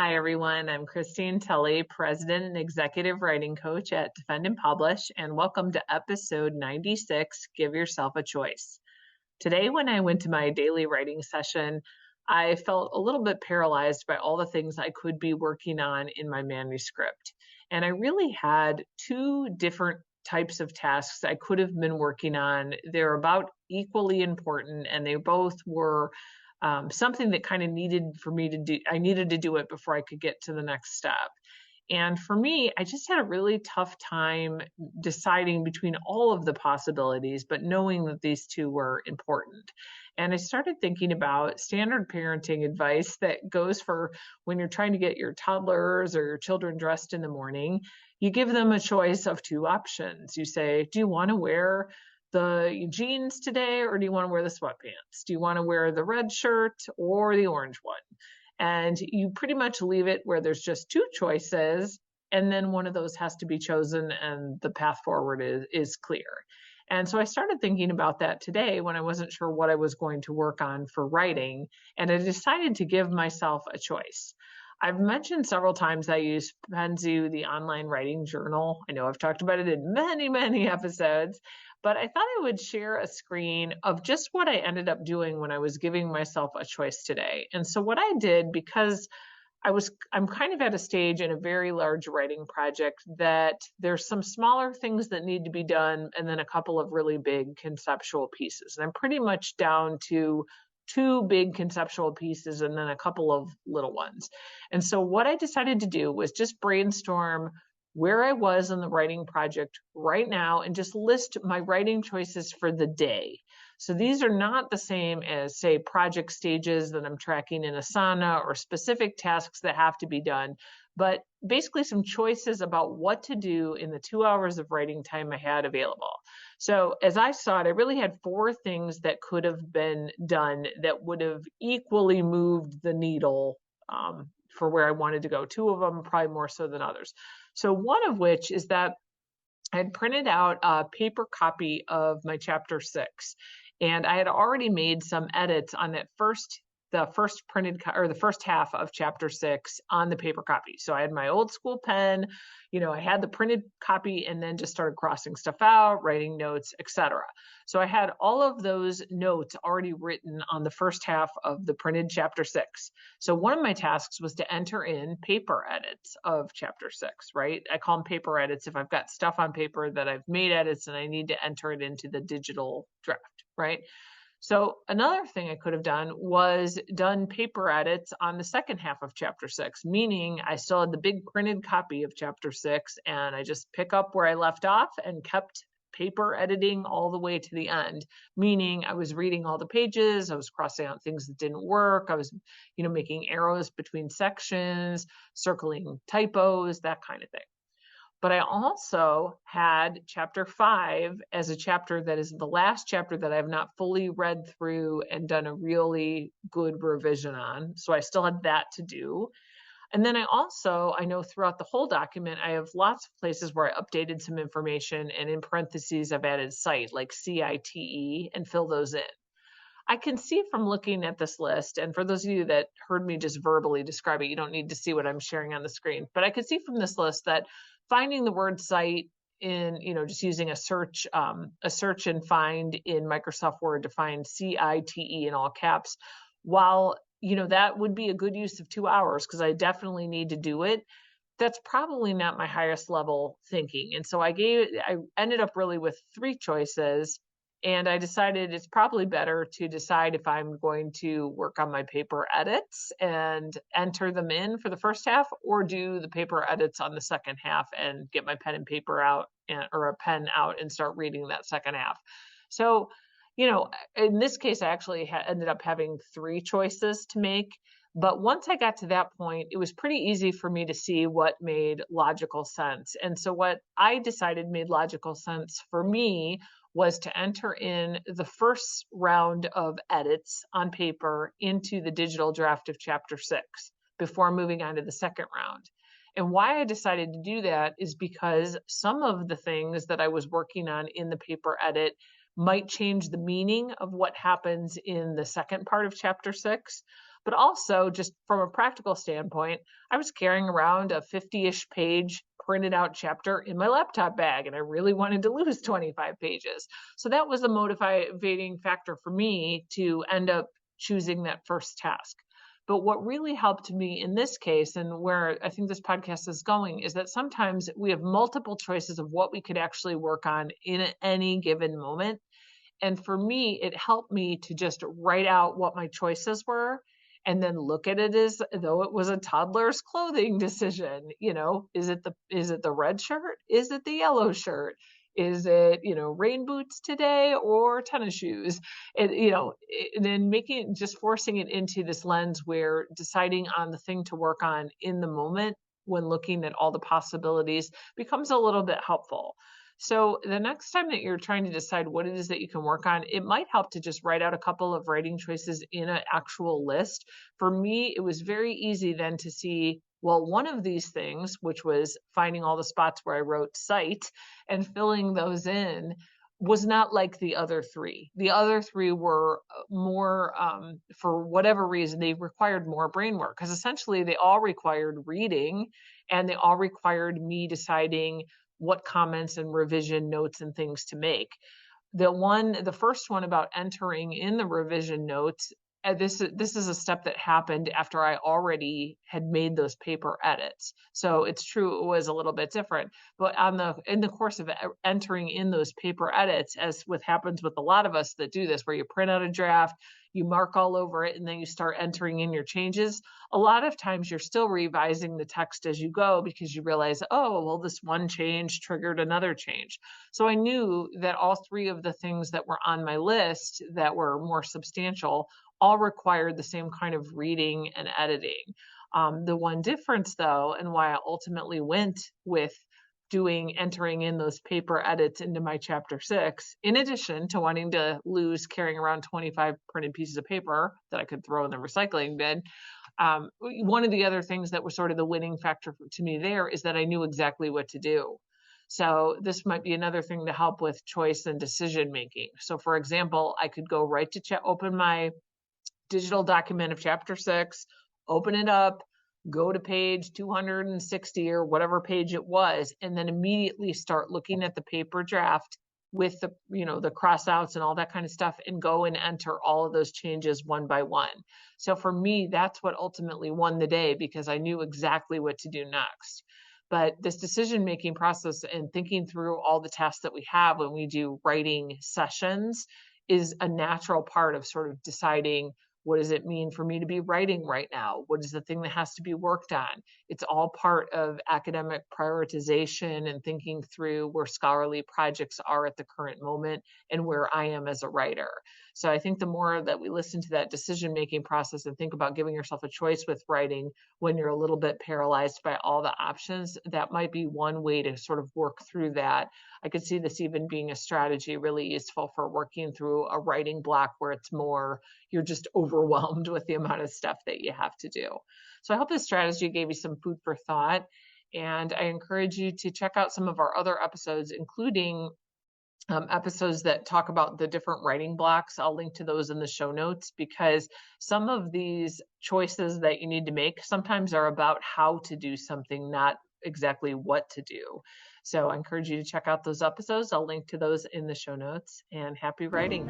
Hi, everyone. I'm Christine Tulley, President and Executive Writing Coach at Defend and Publish, and welcome to episode 96, Give Yourself a Choice. Today, when I went to my daily writing session, I felt a little bit paralyzed by all the things I could be working on in my manuscript. And I really had two different types of tasks I could have been working on. They're about equally important, and they both were something that kind of needed for me to do. I needed to do it before I could get to the next step. And for me, I just had a really tough time deciding between all of the possibilities, but knowing that these two were important. And I started thinking about standard parenting advice that goes for when you're trying to get your toddlers or your children dressed in the morning. You give them a choice of two options. You say, do you want to wear the jeans today, or do you want to wear the sweatpants? Do you want to wear the red shirt or the orange one? And you pretty much leave it where there's just two choices, and then one of those has to be chosen and the path forward is clear. And so I started thinking about that today when I wasn't sure what I was going to work on for writing, and I decided to give myself a choice. I've mentioned several times I use Penzu, the online writing journal. I know I've talked about it in many, many episodes, but I thought I would share a screen of just what I ended up doing when I was giving myself a choice today. And so what I did, because I'm kind of at a stage in a very large writing project that there's some smaller things that need to be done and then a couple of really big conceptual pieces. And I'm pretty much down to two big conceptual pieces and then a couple of little ones. And so what I decided to do was just brainstorm where I was in the writing project right now and just list my writing choices for the day. So these are not the same as, say, project stages that I'm tracking in Asana or specific tasks that have to be done, but basically some choices about what to do in the 2 hours of writing time I had available. So as I saw it, I really had four things that could have been done that would have equally moved the needle for where I wanted to go. Two of them probably more so than others. So one of which is that I had printed out a paper copy of my chapter 6, and I had already made some edits on the first half of chapter 6 on the paper copy. So I had my old school pen, I had the printed copy and then just started crossing stuff out, writing notes, etc. So I had all of those notes already written on the first half of the printed chapter 6. So one of my tasks was to enter in paper edits of chapter 6, right? I call them paper edits if I've got stuff on paper that I've made edits and I need to enter it into the digital draft, right? So another thing I could have done was done paper edits on the second half of chapter 6, meaning I still had the big printed copy of chapter 6 and I just pick up where I left off and kept paper editing all the way to the end, meaning I was reading all the pages, I was crossing out things that didn't work, I was, making arrows between sections, circling typos, that kind of thing. But I also had chapter 5 as a chapter that is the last chapter that I have not fully read through and done a really good revision on. So I still had that to do. And then I know throughout the whole document, I have lots of places where I updated some information, and in parentheses, I've added cite, like CITE, and fill those in. I can see from looking at this list, and for those of you that heard me just verbally describe it, you don't need to see what I'm sharing on the screen, but I could see from this list that finding the word cite in, just using a search and find in Microsoft Word to find CITE in all caps, while, that would be a good use of 2 hours because I definitely need to do it, that's probably not my highest level thinking. And so I ended up really with three choices. And I decided it's probably better to decide if I'm going to work on my paper edits and enter them in for the first half, or do the paper edits on the second half and get my pen and paper out or a pen out and start reading that second half. So, in this case, I actually ended up having three choices to make. But once I got to that point, it was pretty easy for me to see what made logical sense. And so what I decided made logical sense for me was to enter in the first round of edits on paper into the digital draft of chapter 6 before moving on to the second round. And why I decided to do that is because some of the things that I was working on in the paper edit might change the meaning of what happens in the second part of chapter 6. But also, just from a practical standpoint, I was carrying around a 50-ish page printed out chapter in my laptop bag, and I really wanted to lose 25 pages. So that was a motivating factor for me to end up choosing that first task. But what really helped me in this case, and where I think this podcast is going, is that sometimes we have multiple choices of what we could actually work on in any given moment. And for me, it helped me to just write out what my choices were and then look at it as though it was a toddler's clothing decision. Is it the red shirt? Is it the yellow shirt? Is it, rain boots today or tennis shoes? And, and then just forcing it into this lens where deciding on the thing to work on in the moment when looking at all the possibilities becomes a little bit helpful. So the next time that you're trying to decide what it is that you can work on, it might help to just write out a couple of writing choices in an actual list. For me, it was very easy then to see, well, one of these things, which was finding all the spots where I wrote cite and filling those in, was not like the other three. The other three were more, for whatever reason, they required more brain work because essentially they all required reading and they all required me deciding what comments and revision notes and things to make. The first one about entering in the revision notes, this is a step that happened after I already had made those paper edits. So it's true it was a little bit different, but in the course of entering in those paper edits, as what happens with a lot of us that do this, where you print out a draft, you mark all over it, and then you start entering in your changes. A lot of times you're still revising the text as you go because you realize, oh, well, this one change triggered another change. So I knew that all three of the things that were on my list that were more substantial all required the same kind of reading and editing. The one difference, though, and why I ultimately went with entering in those paper edits into my chapter 6, in addition to wanting to lose carrying around 25 printed pieces of paper that I could throw in the recycling bin. One of the other things that was sort of the winning factor to me there is that I knew exactly what to do. So this might be another thing to help with choice and decision making. So for example, I could go right to open my digital document of chapter 6, open it up, go to page 260 or whatever page it was, and then immediately start looking at the paper draft with the cross outs and all that kind of stuff and go and enter all of those changes one by one. So for me, that's what ultimately won the day because I knew exactly what to do next. But this decision-making process and thinking through all the tasks that we have when we do writing sessions is a natural part of sort of deciding, what does it mean for me to be writing right now? What is the thing that has to be worked on? It's all part of academic prioritization and thinking through where scholarly projects are at the current moment and where I am as a writer. So I think the more that we listen to that decision-making process and think about giving yourself a choice with writing when you're a little bit paralyzed by all the options, that might be one way to sort of work through that. I could see this even being a strategy really useful for working through a writing block where it's more, you're just overwhelmed with the amount of stuff that you have to do. So I hope this strategy gave you some food for thought. And I encourage you to check out some of our other episodes, including episodes that talk about the different writing blocks. I'll link to those in the show notes because some of these choices that you need to make sometimes are about how to do something, not exactly what to do. So I encourage you to check out those episodes. I'll link to those in the show notes, and happy writing.